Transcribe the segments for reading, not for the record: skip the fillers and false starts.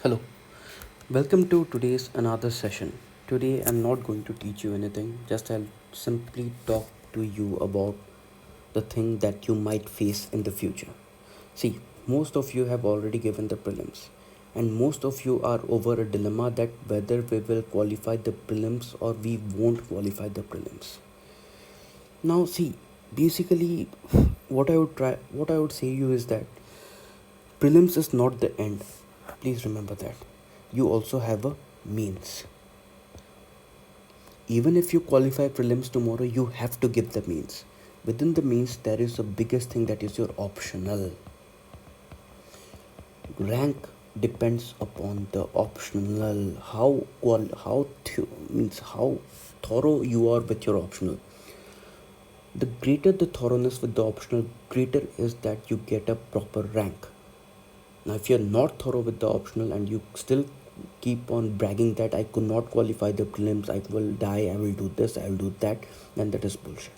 Hello, welcome to today's another session. Today I'm not going to teach you anything, just I'll simply talk to you about the thing that you might face in the future. See, most of you have already given the prelims, and most of you are over a dilemma that whether we will qualify the prelims or we won't qualify the prelims. Now, see, basically, what I would say you is that prelims is not the end. Please remember that. You also have a means. Even if you qualify prelims tomorrow, you have to give the means. Within the means, there is the biggest thing that is your optional. Rank depends upon the optional. Means how thorough you are with your optional. The greater the thoroughness with the optional, greater is that you get a proper rank. Now, if you're not thorough with the optional and you still keep on bragging that I could not qualify the prelims, I will die, I will do this, I will do that, then that is bullshit.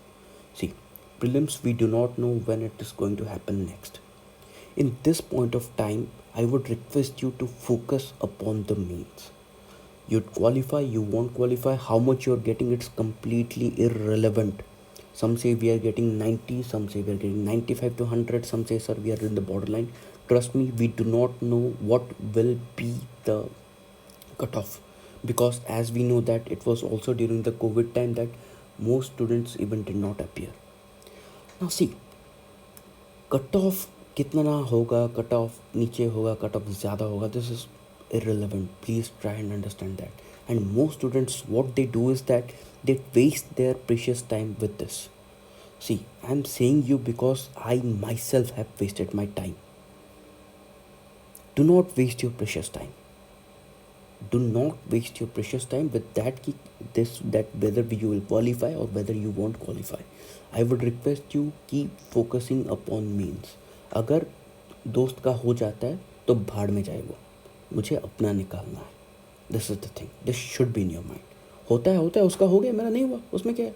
See, prelims, we do not know when it is going to happen next. In this point of time, I would request you to focus upon the means. You'd qualify, you won't qualify, how much you're getting, it's completely irrelevant. Some say we are getting 90, some say we are getting 95 to 100, some say, sir, we are in the borderline. Trust me, we do not know what will be the cutoff, because as we know that it was also during the COVID time that most students even did not appear. Now, see, cut off कितना होगा, cut off नीचे होगा, cut off ज़्यादा होगा, this is irrelevant. Please try and understand that. And most students, what they do is that they waste their precious time with this. See, I'm saying you because I myself have wasted my time. Do not waste your precious time. Do not waste your precious time with that whether you will qualify or whether you won't qualify. I would request you keep focusing upon means. अगर दोस्त का हो जाता है तो भाड़ में जाए वो, मुझे अपना निकालना है. This is the thing, this should be in your mind. होता है उसका हो गया, मेरा नहीं हुआ, उसमें क्या है?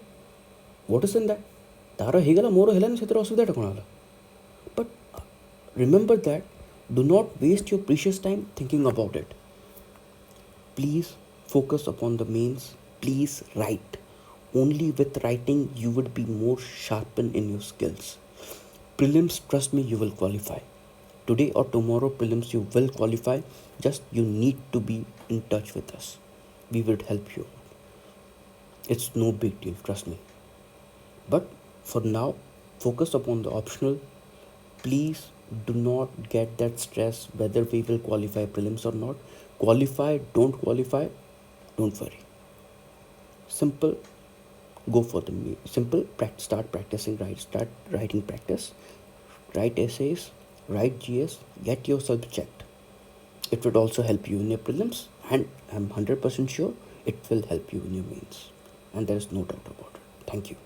What is in that? तारा हिगला मोरो हेलन से तेरा असुविधा टकराला. But remember that, do not waste your precious time thinking about it. Please focus upon the means. Please write. Only with writing you would be more sharpened in your skills. Prelims, trust me, you will qualify. Today or tomorrow, prelims you will qualify. Just you need to be in touch with us. We will help you. It's no big deal, trust me. But for now, focus upon the optional. Please do not get that stress whether we will qualify prelims or not. Qualify, don't qualify, don't worry. Simple, go for the simple. Start practicing, start writing practice, write essays, write GS, get yourself checked. It would also help you in your prelims, and I'm 100% sure it will help you in your mains, and there is no doubt about it. Thank you.